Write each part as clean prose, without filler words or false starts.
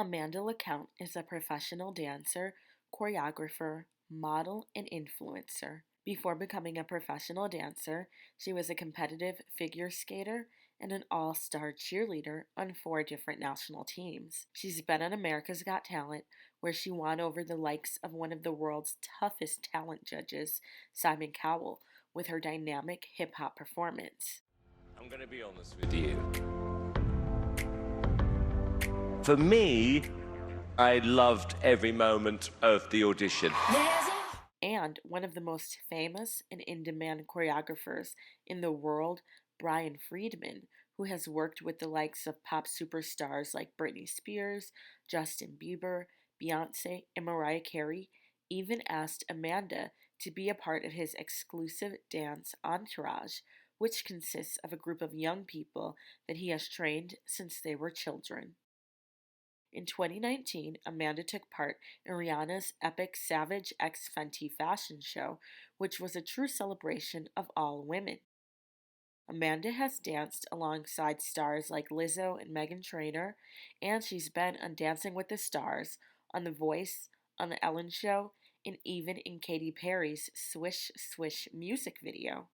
Amanda LaCount is a professional dancer, choreographer, model, and influencer. Before becoming a professional dancer, she was a competitive figure skater and an all star cheerleader on 4 different national teams. She's been on America's Got Talent, where she won over the likes of one of the world's toughest talent judges, Simon Cowell, with her dynamic hip hop performance. I'm going to be honest with you. For me, I loved every moment of the audition. And one of the most famous and in demand choreographers in the world, Brian Friedman, who has worked with the likes of pop superstars like Britney Spears, Justin Bieber, Beyonce, and Mariah Carey, even asked Amanda to be a part of his exclusive dance entourage, which consists of a group of young people that he has trained since they were children. In 2019, Amanda took part in Rihanna's epic Savage X Fenty fashion show, which was a true celebration of all women. Amanda has danced alongside stars like Lizzo and Meghan Trainor, and she's been on Dancing with the Stars, on The Voice, on The Ellen Show, and even in Katy Perry's Swish Swish music video.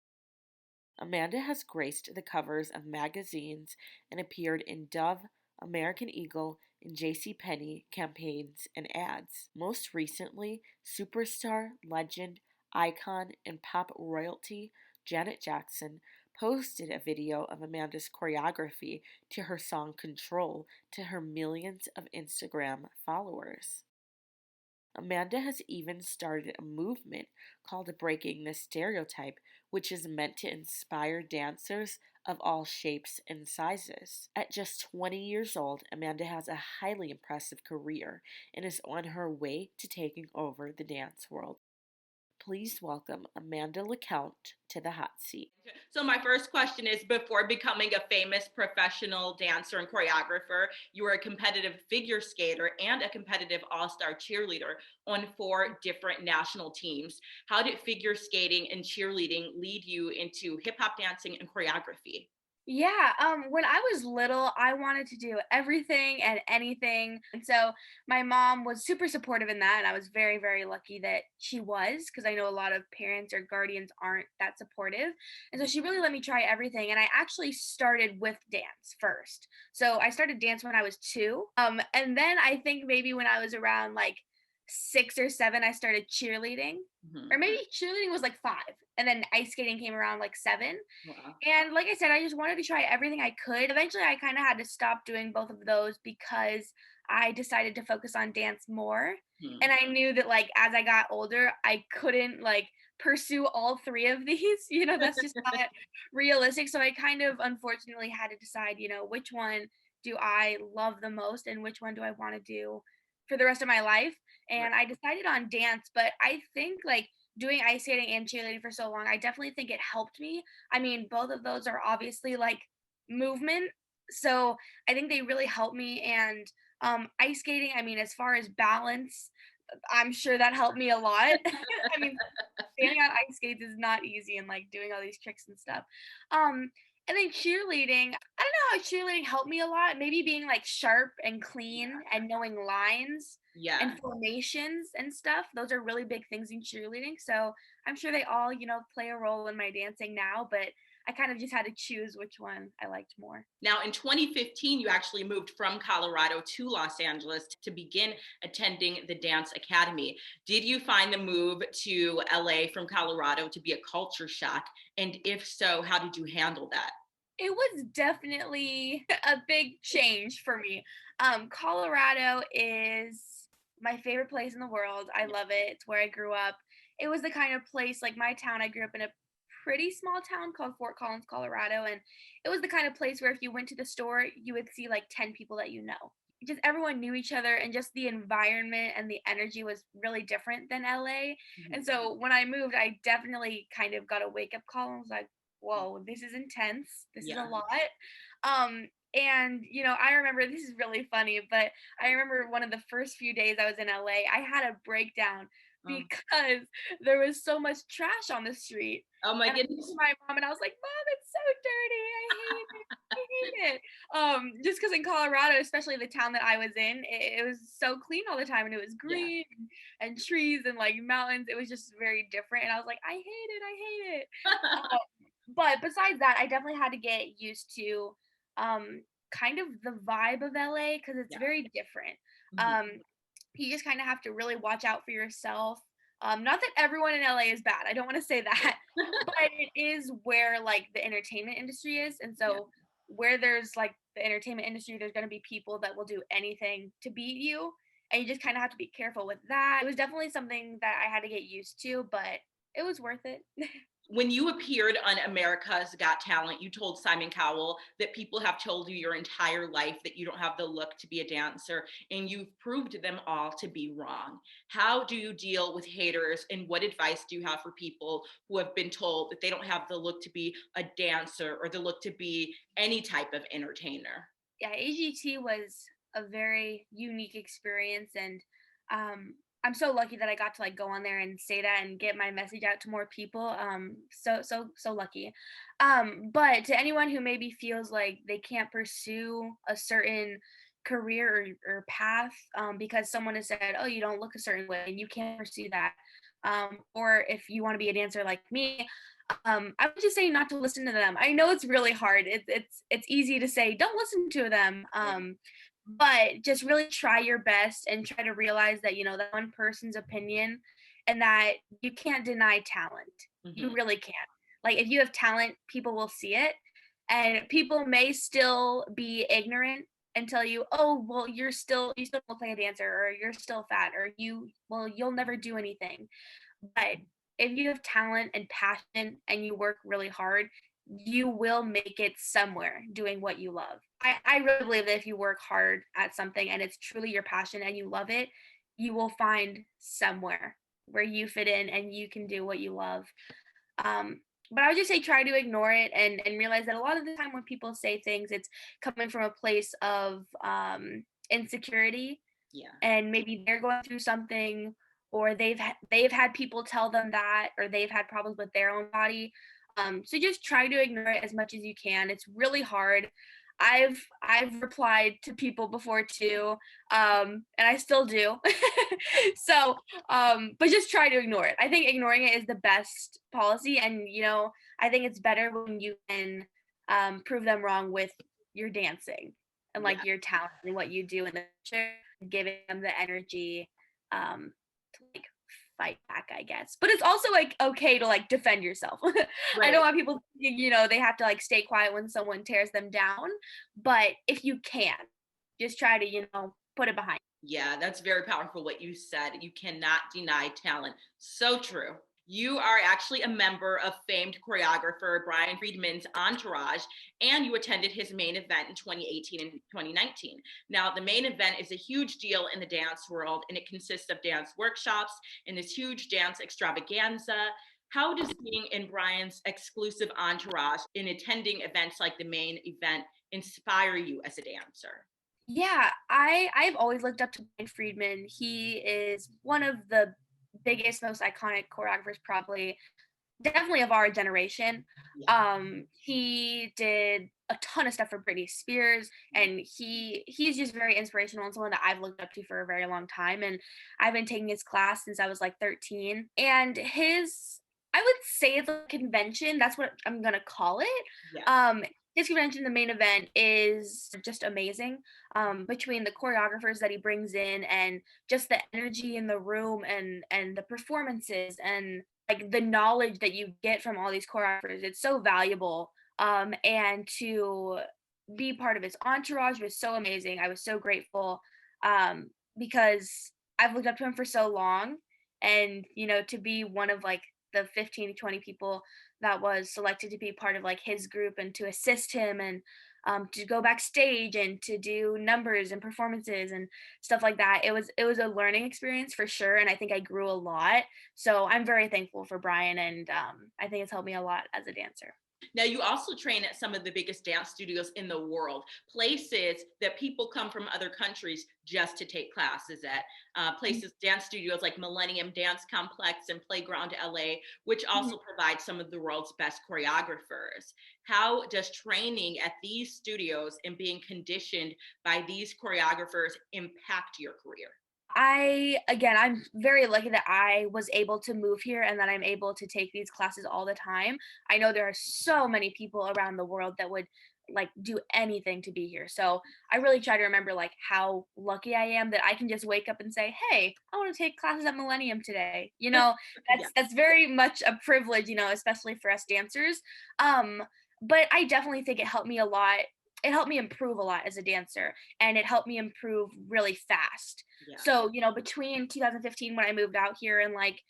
Amanda has graced the covers of magazines and appeared in Dove, American Eagle, and JCPenney campaigns and ads. Most recently, superstar, legend, icon, and pop royalty Janet Jackson posted a video of Amanda's choreography to her song Control to her millions of Instagram followers. Amanda has even started a movement called Breaking the Stereotype, which is meant to inspire dancers of all shapes and sizes. At just 20 years old, Amanda has a highly impressive career and is on her way to taking over the dance world. Please welcome Amanda LaCount to the hot seat. So my first question is, before becoming a famous professional dancer and choreographer, you were a competitive figure skater and a competitive all-star cheerleader on 4 different national teams. How did figure skating and cheerleading lead you into hip-hop dancing and choreography? Yeah, when I was little, I wanted to do everything and anything. And so my mom was super supportive in that. And I was very, very lucky that she was, because I know a lot of parents or guardians aren't that supportive. And so she really let me try everything. And I actually started with dance first. So I started dance when I was 2. And then I think maybe when I was around like 6 or 7, I started cheerleading. Or maybe cheerleading was like 5. And then ice skating came around like 7. Wow. And like I said, I just wanted to try everything I could. Eventually, I kind of had to stop doing both of those because I decided to focus on dance more. And I knew that like as I got older, I couldn't like pursue all 3 of these. That's just not realistic. So I kind of unfortunately had to decide, which one do I love the most and which one do I want to do for the rest of my life. And I decided on dance, but I think like doing ice skating and cheerleading for so long, I definitely think it helped me. I mean, both of those are obviously like movement. So I think they really helped me. And ice skating, I mean, as far as balance, I'm sure that helped me a lot. I mean, standing on ice skates is not easy and like doing all these tricks and stuff. And then cheerleading, I don't know how cheerleading helped me a lot. Maybe being like sharp and clean and knowing lines and formations and stuff. Those are really big things in cheerleading. So I'm sure they all, play a role in my dancing now, but I kind of just had to choose which one I liked more. Now, in 2015, you actually moved from Colorado to Los Angeles to begin attending the dance academy. Did you find the move to LA from Colorado to be a culture shock? And if so, how did you handle that? It was definitely a big change for me. Colorado is my favorite place in the world. I love it. It's where I grew up. It was the kind of place, like my town, I grew up in a pretty small town called Fort Collins, Colorado. And it was the kind of place where if you went to the store, you would see like 10 people that you know. Just everyone knew each other, and just the environment and the energy was really different than LA. And so when I moved, I definitely kind of got a wake up call and was like, whoa, this is intense. This is a lot. And I remember, this is really funny, but I remember one of the first few days I was in LA, I had a breakdown because there was so much trash on the street. Oh my And I goodness. went to my mom and I was like, Mom, it's so dirty. I hate it. I hate it. Just because in Colorado, especially the town that I was in, it was so clean all the time, and it was Yeah. green and trees and like mountains. It was just very different, and I was like, I hate it, I hate it. But besides that, I definitely had to get used to kind of the vibe of LA because it's Yeah. very different. Mhm. You just kind of have to really watch out for yourself. Not that everyone in LA is bad. I don't want to say that, but it is where like the entertainment industry is, and Yeah. so where there's like the entertainment industry, there's going to be people that will do anything to beat you, and you just kind of have to be careful with that. It was definitely something that I had to get used to, but it was worth it. When you appeared on America's Got Talent, you told Simon Cowell that people have told you your entire life that you don't have the look to be a dancer, and you've proved them all to be wrong. How do you deal with haters, and what advice do you have for people who have been told that they don't have the look to be a dancer or the look to be any type of entertainer? Yeah, AGT was a very unique experience, and I'm so lucky that I got to like go on there and say that and get my message out to more people. So lucky. But to anyone who maybe feels like they can't pursue a certain career or path because someone has said, "Oh, you don't look a certain way and you can't pursue that," or if you want to be a dancer like me, I would just say not to listen to them. I know it's really hard. It's easy to say don't listen to them. But just really try your best and try to realize that that one person's opinion, and that you can't deny talent. You Mhm. really can't. Like if you have talent, people will see it, and people may still be ignorant and tell you, "Oh, well, you still look like a dancer, or you're still fat, or you'll never do anything." But if you have talent and passion and you work really hard, you will make it somewhere doing what you love. I really believe that if you work hard at something and it's truly your passion and you love it, you will find somewhere where you fit in and you can do what you love. Um, but I would just say try to ignore it and realize that a lot of the time when people say things, it's coming from a place of insecurity, Yeah. and maybe they're going through something, or they've had people tell them that, or they've had problems with their own body. So just try to ignore it as much as you can. It's really hard. I've replied to people before too, and I still do. So but just try to ignore it. I think ignoring it is the best policy, and I think it's better when you can prove them wrong with your dancing and Yeah. like your talent and what you do in the future, giving them the energy to like fight back, I guess. But it's also like okay to like defend yourself. I don't Right. want people thinking, they have to like stay quiet when someone tears them down. But if you can, just try to, put it behind. Yeah, that's very powerful what you said. You cannot deny talent. So true. You are actually a member of famed choreographer Brian Friedman's entourage, and you attended his main event in 2018 and 2019. Now, the main event is a huge deal in the dance world, and it consists of dance workshops and this huge dance extravaganza. How does being in Brian's exclusive entourage and attending events like the main event inspire you as a dancer? Yeah, I've always looked up to Brian Friedman. He is one of the biggest, most iconic choreographers, probably, definitely of our generation. Yeah. He did a ton of stuff for Britney Spears, and he's just very inspirational and someone that I've looked up to for a very long time. And I've been taking his class since I was like 13. And I would say it's a convention. That's what I'm gonna call it. Yeah. His convention, the main event, is just amazing. Between the choreographers that he brings in and just the energy in the room and the performances and like the knowledge that you get from all these choreographers, it's so valuable. And to be part of his entourage was so amazing. I was so grateful because I've looked up to him for so long, and to be one of like the 15 to 20 people that was selected to be part of like his group and to assist him, and to go backstage and to do numbers and performances and stuff like that. It was a learning experience for sure, and I think I grew a lot. So I'm very thankful for Brian, and I think it's helped me a lot as a dancer. Now, you also train at some of the biggest dance studios in the world, places that people come from other countries just to take classes at. Places, dance studios like Millennium Dance Complex and Playground LA, which also provide some of the world's best choreographers. How does training at these studios and being conditioned by these choreographers impact your career? I'm very lucky that I was able to move here and that I'm able to take these classes all the time. I know there are so many people around the world that would like do anything to be here. So I really try to remember like how lucky I am that I can just wake up and say, "Hey, I want to take classes at Millennium today." Yeah. That's very much a privilege, especially for us dancers. But I definitely think it helped me a lot. It helped me improve a lot as a dancer, and it helped me improve really fast. Yeah. So, between 2015 when I moved out here and like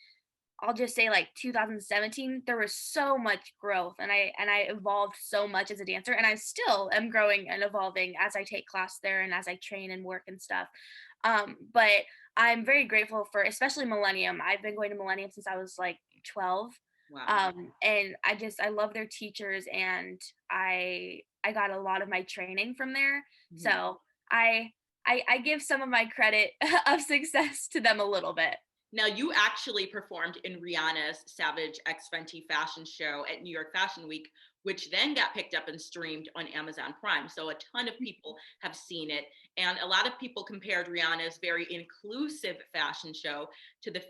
I'll just say like 2017, there was so much growth and I evolved so much as a dancer, and I still am growing and evolving as I take class there and as I train and work and stuff. But I'm very grateful for especially Millennium. I've been going to Millennium since I was like 12. Wow. And I love their teachers, and I got a lot of my training from there. So I I give some of my credit of success to them a little bit. Now, you actually performed in Rihanna's Savage X Fenty fashion show at New York Fashion Week, which then got picked up and streamed on Amazon Prime. So a ton of people have seen it. And a lot of people compared Rihanna's very inclusive fashion show to the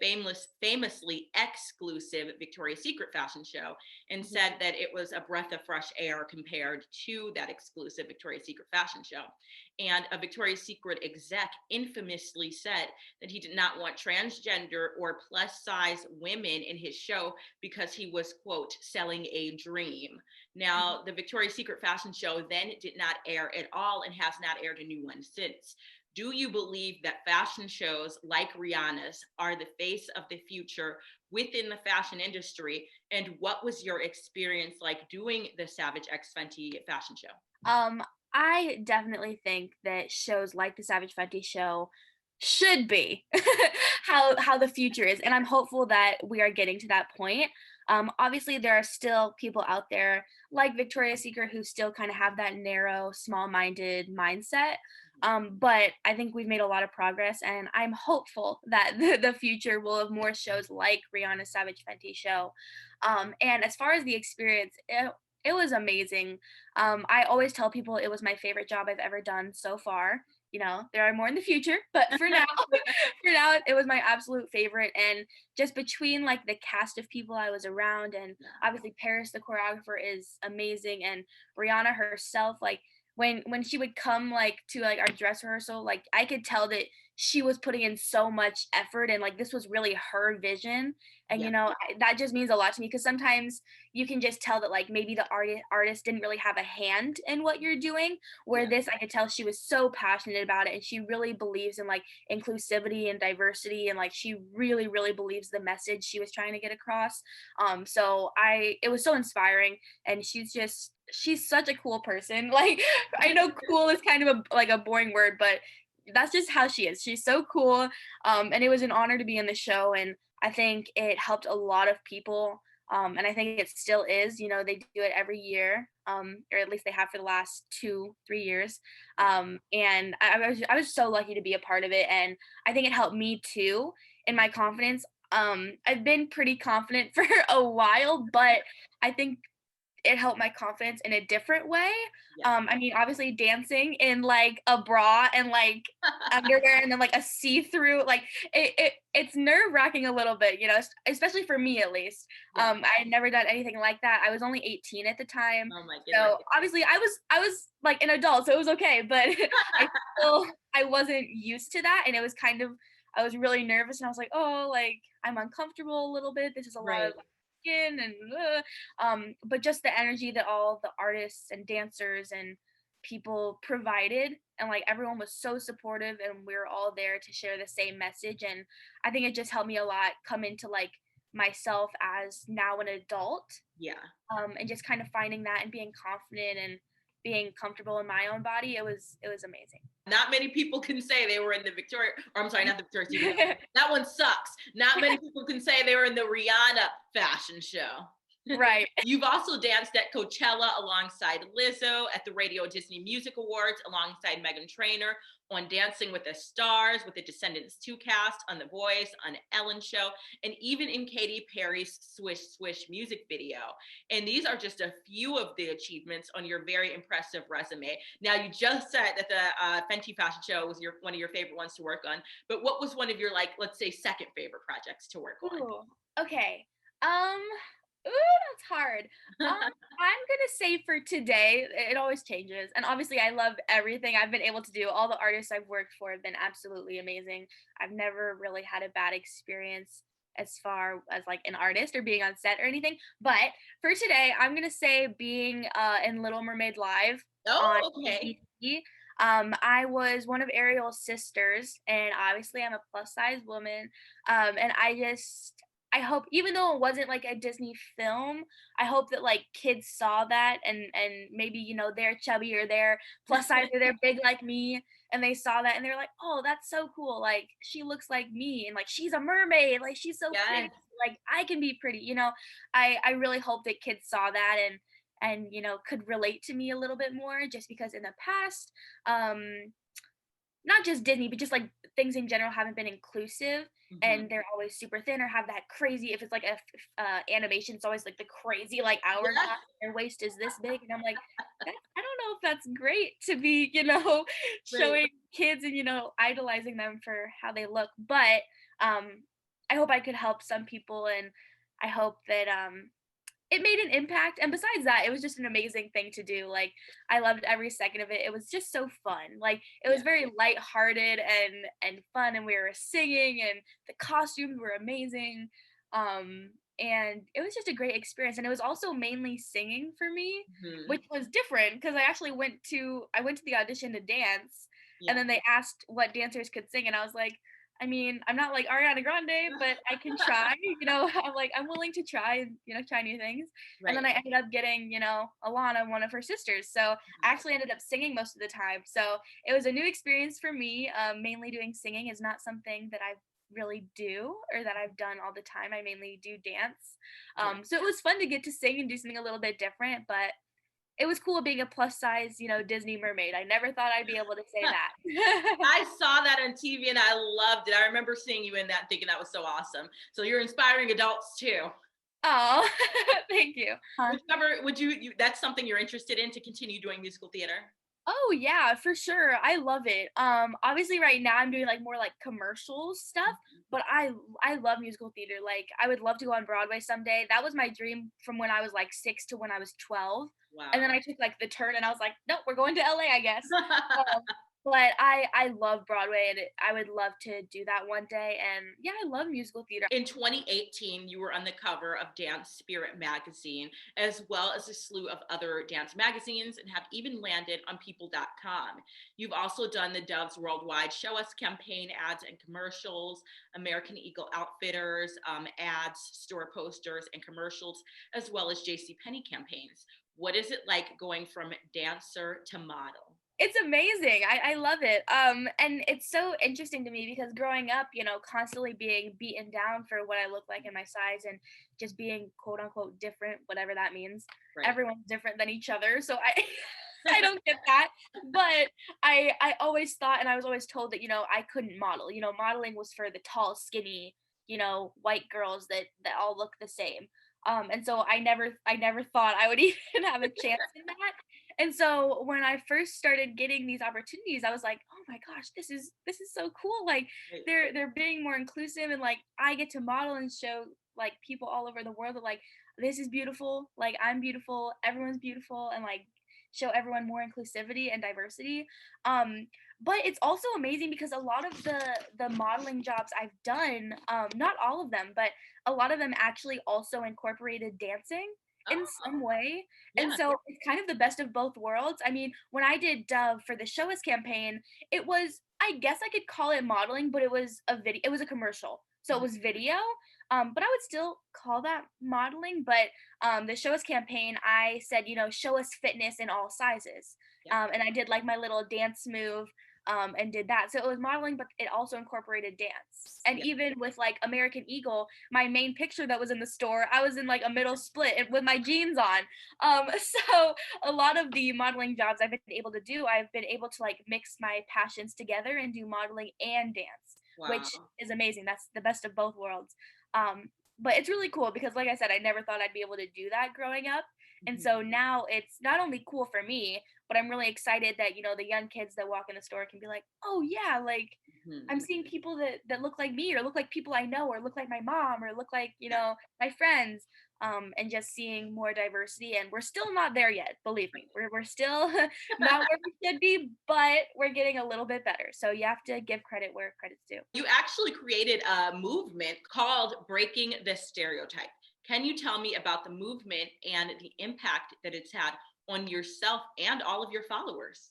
famously exclusive Victoria's Secret fashion show, and said that it was a breath of fresh air compared to that exclusive Victoria's Secret fashion show. And a Victoria's Secret exec infamously said that he did not want transgender or plus size women in his show because he was, quote, selling a dream. Now, the Victoria's Secret fashion show then did not air at all and has not aired a new one since. Do you believe that fashion shows like Rihanna's are the face of the future within the fashion industry? And what was your experience like doing the Savage X Fenty fashion show? I definitely think that shows like the Savage Fenty show should be how the future is, and I'm hopeful that we are getting to that point. Obviously, there are still people out there like Victoria's Secret who still kind of have that narrow, small-minded mindset. But I think we've made a lot of progress, and I'm hopeful that the future will have more shows like Rihanna's Savage Fenty show. And as far as the experience, it was amazing. I always tell people it was my favorite job I've ever done so far. There are more in the future, but for now, for now, it was my absolute favorite. And just between like the cast of people I was around, and obviously Paris, the choreographer, is amazing, and Rihanna herself, like when she would come like to like our dress rehearsal, like I could tell that she was putting in so much effort, and like this was really her vision. And that just means a lot to me, because sometimes you can just tell that like maybe the artist didn't really have a hand in what you're doing, where this I could tell she was so passionate about it, and she really believes in like inclusivity and diversity, and like she really really believes the message she was trying to get across. So it was so inspiring, and she's such a cool person. Like I know cool is kind of a boring word, but that's just how she is. She's so cool. And it was an honor to be in the show, and I think it helped a lot of people. And I think it still is. They do it every year, or at least they have for the last 2-3 years. And I was so lucky to be a part of it, and I think it helped me too in my confidence. I've been pretty confident for a while, but I think it helped my confidence in a different way. I mean, obviously dancing in like a bra and like underwear and then like a see-through, like it's nerve-wracking a little bit, especially for me at least. I had never done anything like that. I was only 18 at the time. Oh my goodness. So obviously I was like an adult, so it was okay, but I wasn't used to that, and it was I was really nervous, and I was like, oh, like I'm uncomfortable a little bit. This is a lot of skin and but just the energy that all the artists and dancers and people provided, and like everyone was so supportive, and we were all there to share the same message. And I think it just helped me a lot come into like myself as now an adult, and just kind of finding that and being confident and being comfortable in my own body. It was amazing. Not many people can say they were in the Victoria, or I'm sorry, not the Victoria's Secret. That one sucks. Not many people can say they were in the Rihanna fashion show. Right. You've also danced at Coachella alongside Lizzo, at the Radio Disney Music Awards alongside Meghan Trainor, on Dancing with the Stars with the Descendants 2 cast, on The Voice, on Ellen Show, and even in Katy Perry's Swish Swish music video. And these are just a few of the achievements on your very impressive resume. Now, you just said that the Fenty fashion show was one of your favorite ones to work on, but what was one of your, like, let's say, second favorite projects to work on? Ooh, okay. Ooh, that's hard. I'm gonna say for today, it always changes. And obviously I love everything I've been able to do. All the artists I've worked for have been absolutely amazing. I've never really had a bad experience as far as like an artist or being on set or anything. But for today, I'm gonna say being in Little Mermaid Live on Oh, okay. Disney. I was one of Ariel's sisters, and obviously I'm a plus size woman. And I hope, even though it wasn't like a Disney film, I hope that like kids saw that and maybe, you know, they're chubby or they're plus size or they're big like me, and they saw that and they're like, oh, that's so cool. Like she looks like me, and like she's a mermaid, like she's so pretty. Yes. Like I can be pretty, you know. I really hope that kids saw that and you know could relate to me a little bit more, just because in the past, not just Disney, but just like things in general haven't been inclusive, Mhm. and they're always super thin or have that crazy. If it's like a animation, it's always like the crazy like Yeah, hourglass. Their waist is this big, and I'm like, I don't know if that's great to be, you know, right. showing kids and you know idolizing them for how they look. But I hope I could help some people, and I hope that it made an impact, and besides that, it was just an amazing thing to do. Like, I loved every second of it. It was just so fun. Like, it Yeah. was very lighthearted and fun, and we were singing, and the costumes were amazing. And it was just a great experience, and it was also mainly singing for me, Mhm. which was different because I went to the audition to dance, and Yeah. then they asked what dancers could sing, and I was like, I mean, I'm not like Ariana Grande, but I can try, you know, I'm like, I'm willing to try and, you know, try new things. And Right. then I ended up getting, you know, Alana, one of her sisters. So I Mhm. actually ended up singing most of the time. So it was a new experience for me. Mainly doing singing is not something that I really do or that I've done all the time. I mainly do dance. Right. So it was fun to get to sing and do something a little bit different, but it was cool being a plus size, you know, Disney mermaid. I never thought I'd be able to say that. I saw that on TV and I loved it. I remember seeing you in that, thinking that was so awesome. So you're inspiring adults too. Oh, thank you. That's something you're interested in, to continue doing musical theater? Oh yeah, for sure. I love it. Obviously right now I'm doing like more like commercial stuff, but I love musical theater. Like I would love to go on Broadway someday. That was my dream from when I was like 6 to when I was 12. And then Wow. I took like the turn and I was like, "Nope, we're going to LA, I guess." Um, but I love Broadway, and I would love to do that one day. And yeah, I love musical theater. In 2018, you were on the cover of Dance Spirit magazine, as well as a slew of other dance magazines, and have even landed on People.com. You've also done the Doves Worldwide Show Us campaign ads and commercials, American Eagle Outfitters ads, store posters, and commercials, as well as JCPenney campaigns. What is it like going from dancer to model? It's amazing. I love it. And it's so interesting to me because growing up, you know, constantly being beaten down for what I look like and my size, and just being quote unquote different, whatever that means. Right. Everyone's different than each other. So I I don't get that. But I always thought, and I was always told that, you know, I couldn't model. You know, modeling was for the tall, skinny, you know, white girls that all look the same. And so I never thought I would even have a chance in that. And so when I first started getting these opportunities, I was like, "Oh my gosh, this is so cool. Like Right. they're being more inclusive, and like I get to model and show like people all over the world that like this is beautiful. Like I'm beautiful, everyone's beautiful, and like show everyone more inclusivity and diversity." Um but it's also amazing because a lot of the modeling jobs I've done, not all of them, but a lot of them actually also incorporated dancing in Oh, some way. And yeah. so it's kind of the best of both worlds. I mean, when I did Dove for the Show Us campaign, it was, I guess I could call it modeling, but it was a video, it was a commercial. So it was video. But I would still call that modeling. But the Show Us campaign, I said, you know, show us fitness in all sizes. Yeah. And I did like my little dance move and did that. So it was modeling, but it also incorporated dance. And even with like American Eagle, my main picture that was in the store, I was in like a middle split with my jeans on. So a lot of the modeling jobs I've been able to do, I've been able to like mix my passions together and do modeling and dance, which is amazing. That's the best of both worlds. But it's really cool because, like I said, I never thought I'd be able to do that growing up. And so now it's not only cool for me, but I'm really excited that, you know, the young kids that walk in the store can be like, oh yeah, like I'm seeing people that look like me or look like people I know or look like my mom or look like, you know, my friends. And just seeing more diversity. And we're still not there yet, believe me. We're still not where we should be, but we're getting a little bit better. So you have to give credit where credit's due. You actually created a movement called Breaking the Stereotype. Can you tell me about the movement and the impact that it's had on yourself and all of your followers?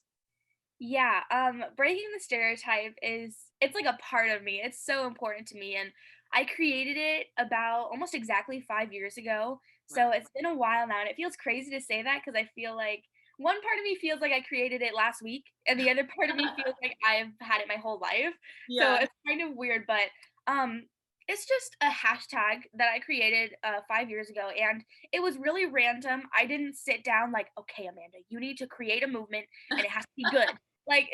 Yeah, breaking the stereotype it's like a part of me. It's so important to me, and I created it about almost exactly 5 years ago. So it's been a while now, and it feels crazy to say that because I feel like one part of me feels like I created it last week, and the other part of me feels like I've had it my whole life. So Yeah. it's kind of weird, but um it's just a hashtag that I created 5 years ago, and it was really random. I didn't sit down like, okay, Amanda, you need to create a movement and it has to be good. Like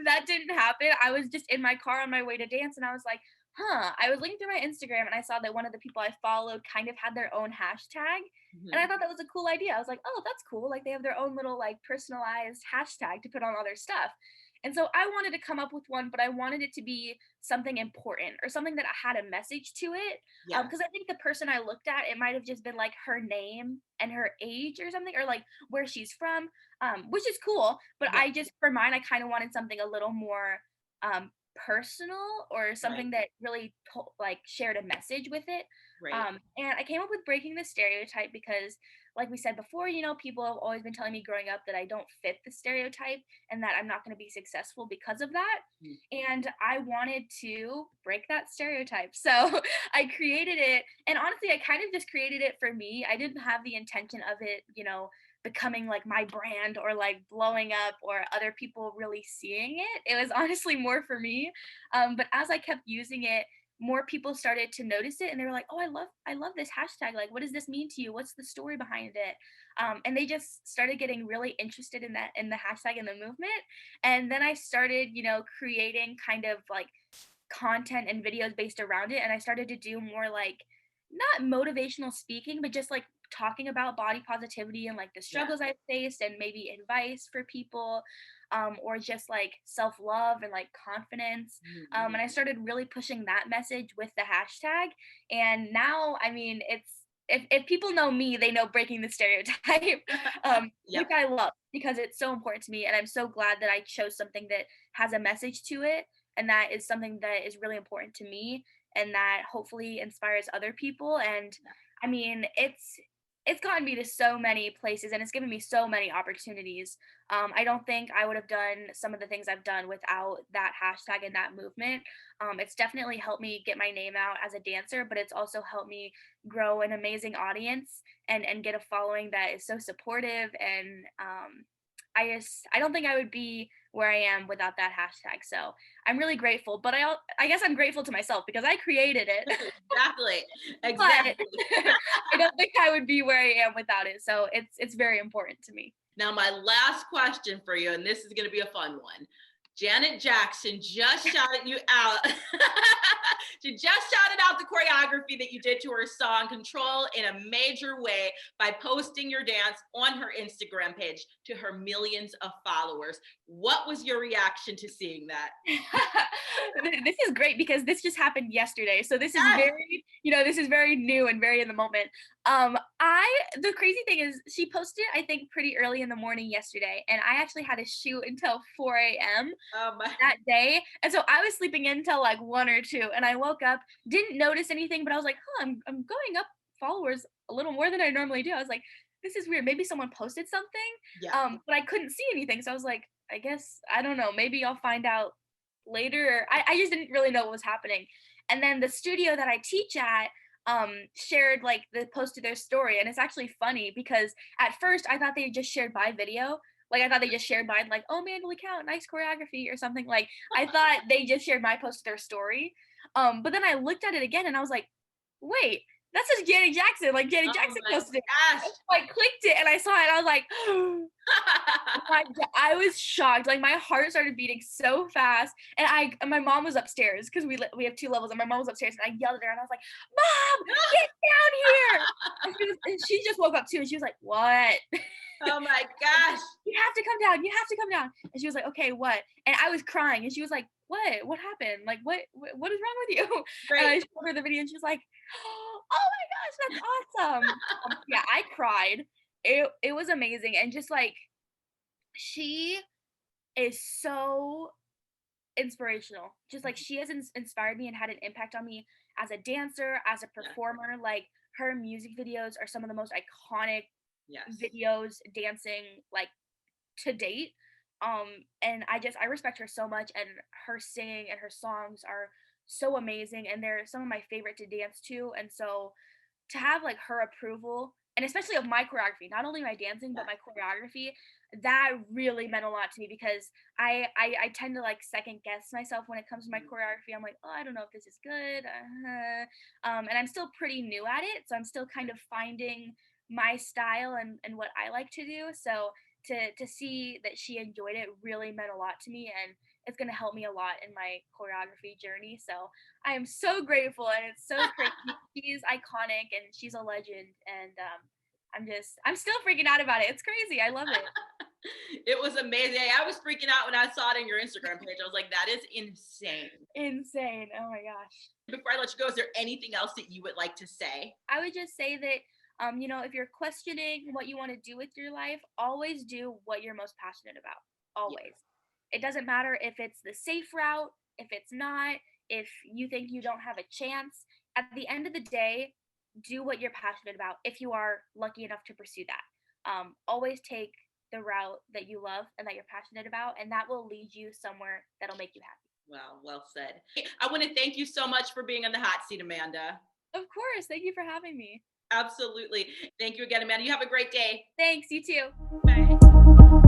that didn't happen. I was just in my car on my way to dance and I was like, I was looking through my Instagram and I saw that one of the people I followed kind of had their own hashtag. And I thought that was a cool idea. I was like, oh, that's cool. Like they have their own little like personalized hashtag to put on all their stuff. And so I wanted to come up with one, but I wanted it to be something important or something that had a message to it. Because I think the person I looked at, it might have just been like her name and her age or something, or like where she's from, which is cool. But I just, for mine, I kind of wanted something a little more personal or something that really like shared a message with it. And I came up with breaking the stereotype because, like we said before, you know, people have always been telling me growing up that I don't fit the stereotype and that I'm not going to be successful because of that. And I wanted to break that stereotype. So I created it. And honestly, I kind of just created it for me. I didn't have the intention of it, you know, becoming like my brand or like blowing up or other people really seeing it. It was honestly more for me. But as I kept using it, more people started to notice it and they were like, oh, I love this hashtag. Like, what does this mean to you? What's the story behind it? And they just started getting really interested in that, in the hashtag and the movement. And then I started, you know, creating kind of like content and videos based around it. And I started to do more like, not motivational speaking, but just like talking about body positivity and like the struggles I've faced and maybe advice for people, or just like self-love and like confidence. And I started really pushing that message with the hashtag. And now, I mean, it's, if people know me, they know breaking the stereotype, which I love because it's so important to me. And I'm so glad that I chose something that has a message to it. And that is something that is really important to me and that hopefully inspires other people. And I mean, it's gotten me to so many places and it's given me so many opportunities. I don't think I would have done some of the things I've done without that hashtag and that movement. It's definitely helped me get my name out as a dancer, but it's also helped me grow an amazing audience and get a following that is so supportive. And I don't think I would be where I am without that hashtag. So I'm really grateful, but I guess I'm grateful to myself because I created it. Exactly. But I don't think I would be where I am without it. So it's very important to me. Now, my last question for you, and this is going to be a fun one. Janet Jackson just shouted you out. She just shouted out the choreography that you did to her song Control in a major way by posting your dance on her Instagram page to her millions of followers. What was your reaction to seeing that? This is great because this just happened yesterday. So this is very, you know, this is very new and very in the moment. The crazy thing is she posted, I think, pretty early in the morning yesterday, and I actually had to shoot until 4 a.m. That day. And so I was sleeping in until like 1 or 2, and I woke up, didn't notice anything, but I was like, I'm going up followers a little more than I normally do. I was like, this is weird. Maybe someone posted something. But I couldn't see anything. So I was like, I guess, I don't know, maybe I'll find out later. I just didn't really know what was happening. And then the studio that I teach at shared like the post to their story, and it's actually funny because at first I thought they just shared by video, Like, I thought they just shared mine, like, oh, Amanda LaCount, nice choreography or something. Like, I thought they just shared my post to their story. But then I looked at it again and I was like, wait, that's just Janet Jackson. Like, Janet Jackson posted it. Gosh. So I clicked it and I saw it and I was like, oh my God, I was shocked. Like, my heart started beating so fast. And my mom was upstairs because we have 2 levels, and my mom was upstairs, and I yelled at her and I was like, Mom, get down here. And she just woke up too, and she was like, what? Oh my gosh. You have to come down. You have to come down. And she was like, okay, what? And I was crying, and she was like, what? What happened? Like, what is wrong with you? Great. And I showed her the video, and she was like, oh my gosh, that's awesome. Yeah, I cried. It was amazing. And just like, she is so inspirational. Just like, she has inspired me and had an impact on me as a dancer, as a performer. Like, her music videos are some of the most iconic videos dancing, like, to date. And I respect her so much, and her singing and her songs are so amazing, and they're some of my favorite to dance to. And so to have like her approval, and especially of my choreography, not only my dancing but my choreography, that really meant a lot to me, because I tend to like second guess myself when it comes to my choreography. I'm like, oh, I don't know if this is good. And I'm still pretty new at it, so I'm still kind of finding my style and what I like to do. So to see that she enjoyed it really meant a lot to me, and it's going to help me a lot in my choreography journey. So I am so grateful, and it's so crazy. She's iconic and she's a legend, and I'm still freaking out about it. It's crazy. I love it. It was amazing. I was freaking out when I saw it on your Instagram page. I was like, that is insane. Insane. Oh my gosh. Before I let you go, is there anything else that you would like to say? I would just say that if you're questioning what you want to do with your life, always do what you're most passionate about. Always. It doesn't matter if it's the safe route, if it's not, if you think you don't have a chance. At the end of the day, do what you're passionate about if you are lucky enough to pursue that. Always take the route that you love and that you're passionate about, and that will lead you somewhere that'll make you happy. Wow, well said. I want to thank you so much for being on the hot seat, Amanda. Of course. Thank you for having me. Absolutely. Thank you again, Amanda. You have a great day. Thanks. You too. Bye.